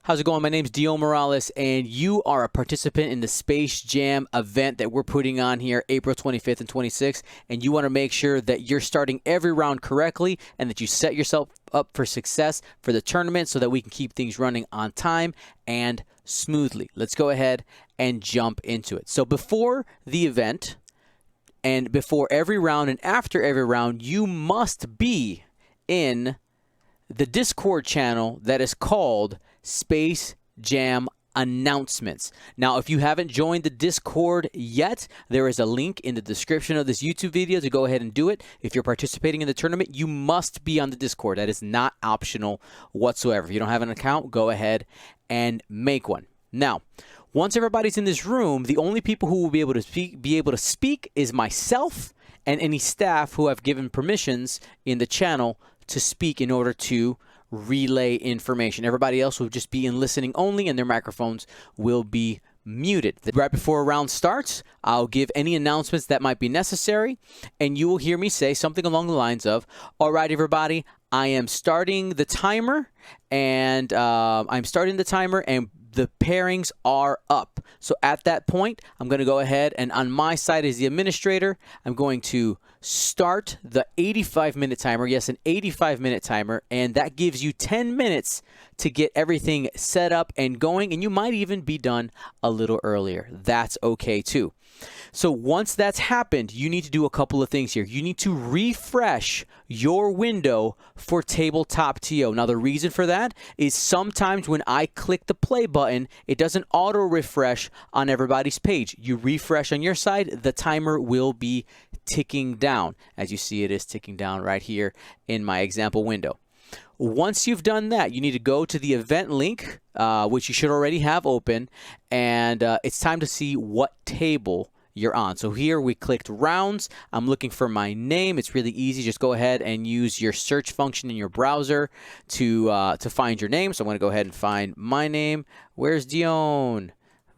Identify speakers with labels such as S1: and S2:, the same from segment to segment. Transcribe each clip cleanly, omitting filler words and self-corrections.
S1: How's it going? My name's Dion Morales, and you are a participant in the Space Jam event that we're putting on here April 25th and 26th, and you want to make sure that you're starting every round correctly and that you set yourself up for success for the tournament so that we can keep things running on time and smoothly. Let's go ahead and jump into it. So before the event and before every round and after every round, you must be in the Discord channel that is called Space Jam Announcements. Now, if you haven't joined the Discord yet, there is a link in the description of this YouTube video to go ahead and do it. If you're participating in the tournament, you must be on the Discord. That is not optional whatsoever. If you don't have an account, go ahead and make one. Now, once everybody's in this room, the only people who will be able to speak is myself and any staff who have given permissions in the channel to speak in order to relay information. Everybody else will just be in listening only, and their microphones will be muted. Right before a round starts, I'll give any announcements that might be necessary, and you will hear me say something along the lines of, all right, everybody, I am starting the timer, and the pairings are up. So at that point, I'm going to go ahead and on my side as the administrator, I'm going to start the 85-minute timer. Yes, an 85-minute timer, and that gives you 10 minutes to get everything set up and going, and you might even be done a little earlier. That's okay too. So once that's happened, you need to do a couple of things here. You need to refresh your window for Tabletop TO. Now, the reason for that is sometimes when I click the play button, it doesn't auto refresh on everybody's page. You refresh on your side, the timer will be ticking down. As you see, it is ticking down right here in my example window. Once you've done that, you need to go to the event link, which you should already have open, and it's time to see what table you're on. So here we clicked rounds. I'm looking for my name. It's really easy. Just go ahead and use your search function in your browser to find your name. So I'm going to go ahead and find my name. Where's Dion?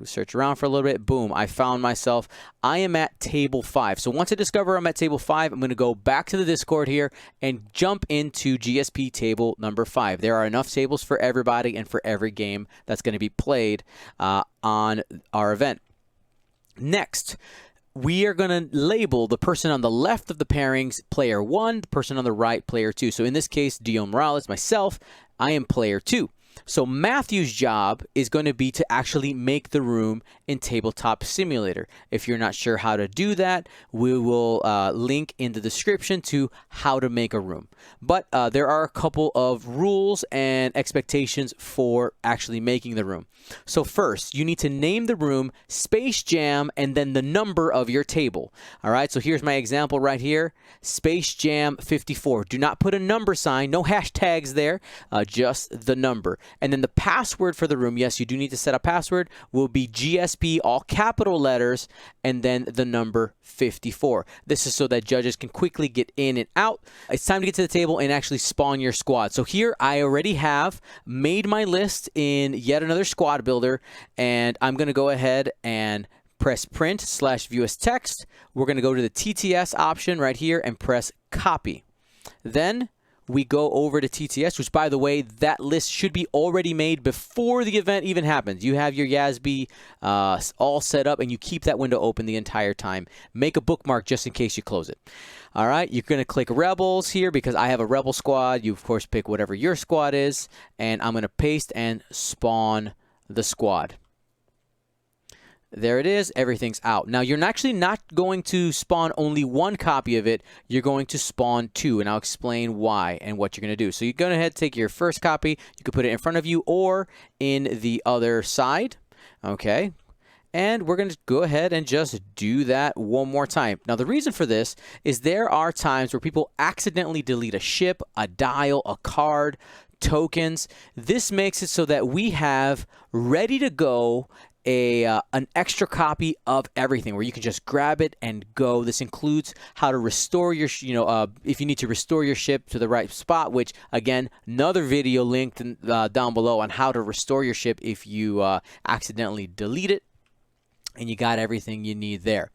S1: Search around for a little bit. Boom, I found myself. I am at table 5. So once I discover I'm at table 5, I'm going to go back to the Discord here and jump into GSP table number 5. There are enough tables for everybody and for every game that's going to be played on our event. Next, we are going to label the person on the left of the pairings player 1, the person on the right player 2. So in this case, Dion Morales, myself, I am player 2. So Matthew's job is going to be to actually make the room in Tabletop Simulator. If you're not sure how to do that, we will link in the description to how to make a room. But there are a couple of rules and expectations for actually making the room. So first, you need to name the room Space Jam and then the number of your table. All right, so here's my example right here, Space Jam 54. Do not put a number sign, no hashtags there, just the number. And then the password for the room, yes, you do need to set a password, will be GSP, all capital letters, and then the number 54. This is so that judges can quickly get in and out. It's time to get to the table and actually spawn your squad. So here I already have made my list in yet another squad builder, and I'm going to go ahead and press print/view as text. We're going to go to the TTS option right here and press copy. Then we go over to TTS, which, by the way, that list should be already made before the event even happens. You have your YASB all set up, and you keep that window open the entire time. Make a bookmark just in case you close it. All right, you're going to click Rebels here because I have a Rebel squad. You, of course, pick whatever your squad is, and I'm going to paste and spawn the squad. There it is. Everything's out. Now, you're actually not going to spawn only one copy of it. You're going to spawn 2, and I'll explain why and what you're going to do. So you're going to go ahead and take your first copy. You can put it in front of you or in the other side. Okay. And we're going to go ahead and just do that one more time. Now, the reason for this is there are times where people accidentally delete a ship, a dial, a card, tokens. This makes it so that we have ready to go an extra copy of everything where you can just grab it and go. This includes how to restore your, if you need to restore your ship to the right spot, which, again, another video linked down below on how to restore your ship if you accidentally delete it. And you got everything you need there.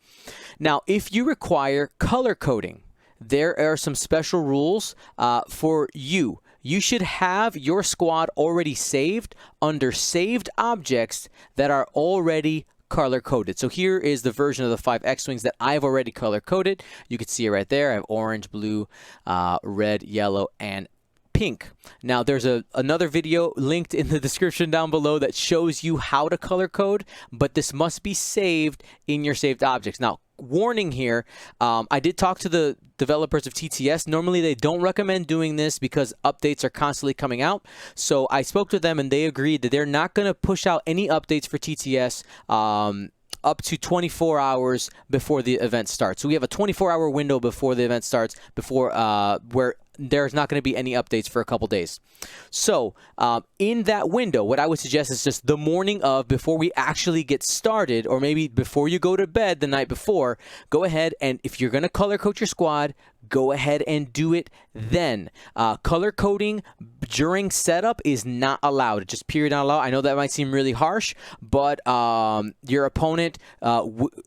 S1: Now, if you require color coding, there are some special rules for you. you should have your squad already saved under saved objects that are already color coded. So here is the version of the 5 X-Wings that I've already color coded. You can see it right there. I have orange, blue, red, yellow, and pink. Now there's another video linked in the description down below that shows you how to color code, but this must be saved in your saved objects. Now, warning here, I did talk to the developers of TTS. Normally they don't recommend doing this because updates are constantly coming out. So I spoke to them and they agreed that they're not going to push out any updates for TTS up to 24 hours before the event starts. So we have a 24-hour window before the event starts, before where there's not going to be any updates for a couple days. So in that window, what I would suggest is just the morning of, before we actually get started, or maybe before you go to bed the night before, go ahead and if you're going to color code your squad, go ahead and do it then. Color coding during setup is not allowed. Just period, not allowed. I know that might seem really harsh, but your opponent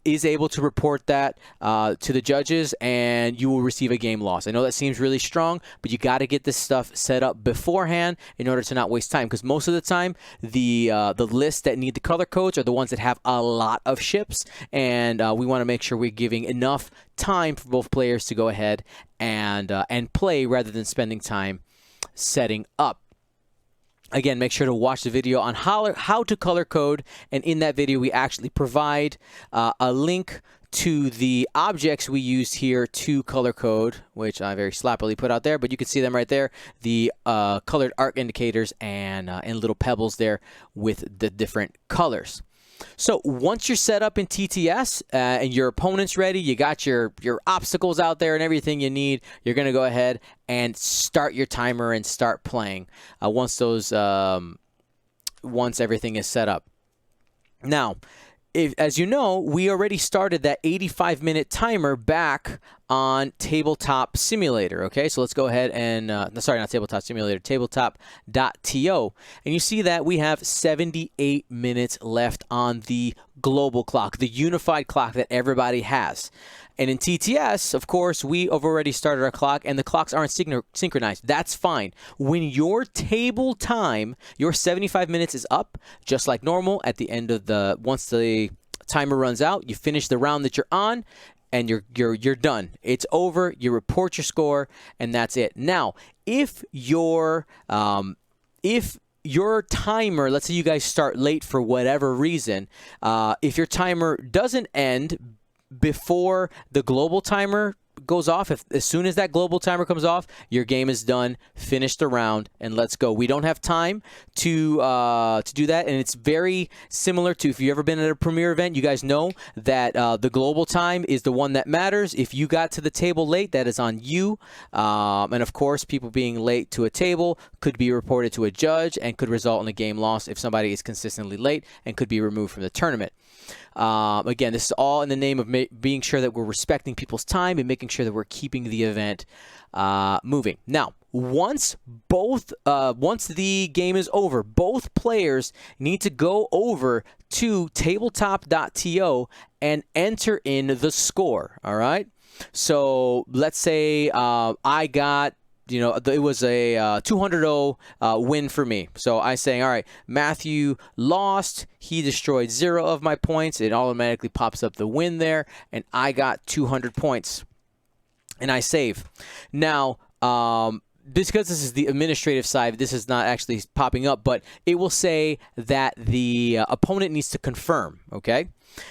S1: is able to report that to the judges, and you will receive a game loss. I know that seems really strong, but you got to get this stuff set up beforehand in order to not waste time, because most of the time the lists that need the color codes are the ones that have a lot of ships, and we want to make sure we're giving enough time for both players to go ahead and play rather than spending time setting up. Again, make sure to watch the video on how to color code, and in that video we actually provide a link to the objects we used here to color code, which I very sloppily put out there, but you can see them right there, the colored arc indicators and little pebbles there with the different colors. So once you're set up in TTS and your opponent's ready, you got your obstacles out there and everything you need, you're going to go ahead and start your timer and start playing once everything is set up. Now, as you know, we already started that 85-minute timer back on Tabletop Simulator, okay? So let's go ahead and, sorry, not Tabletop Simulator, tabletop.to. And you see that we have 78 minutes left on the global clock, the unified clock that everybody has. And in TTS, of course, we have already started our clock, and the clocks aren't synchronized. That's fine. When your table time, your 75 minutes is up, just like normal, at the end of once the timer runs out, you finish the round that you're on, and you're done. It's over. You report your score, and that's it. Now, if your timer, let's say you guys start late for whatever reason, if your timer doesn't end before the global timer goes off, as soon as that global timer comes off, your game is done. Finish the round and let's go. We don't have time to do that, and it's very similar to, if you've ever been at a premiere event, you guys know that the global time is the one that matters. If you got to the table late, that is on you, and of course, people being late to a table could be reported to a judge and could result in a game loss if somebody is consistently late, and could be removed from the tournament. Again, this is all in the name of being sure that we're respecting people's time and making sure that we're keeping the event moving. Now, once the game is over, both players need to go over to tabletop.to and enter in the score. All right. So let's say I got, it was a 200-0 win for me. So I say, all right, Matthew lost. He destroyed 0 of my points. It automatically pops up the win there, and I got 200 points. And I save. Now, because this is the administrative side, this is not actually popping up, but it will say that the opponent needs to confirm, okay?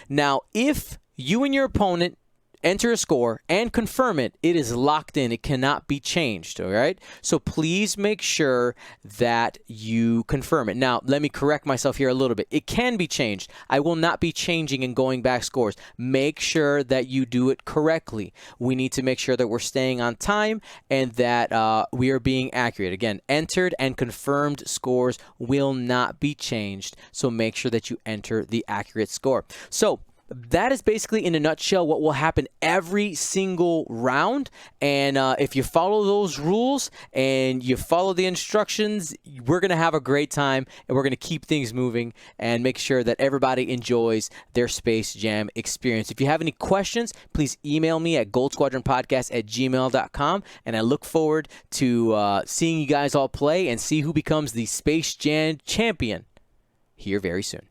S1: Now, if you and your opponent enter a score and confirm it, it is locked in. It cannot be changed, all right? So please make sure that you confirm it. Now, let me correct myself here a little bit. It can be changed. I will not be changing and going back scores. Make sure that you do it correctly. We need to make sure that we're staying on time and that we are being accurate. Again, entered and confirmed scores will not be changed, so make sure that you enter the accurate score. So that is basically in a nutshell what will happen every single round. And if you follow those rules and you follow the instructions, we're going to have a great time, and we're going to keep things moving and make sure that everybody enjoys their Space Jam experience. If you have any questions, please email me at goldsquadronpodcast@gmail.com, and I look forward to seeing you guys all play and see who becomes the Space Jam champion here very soon.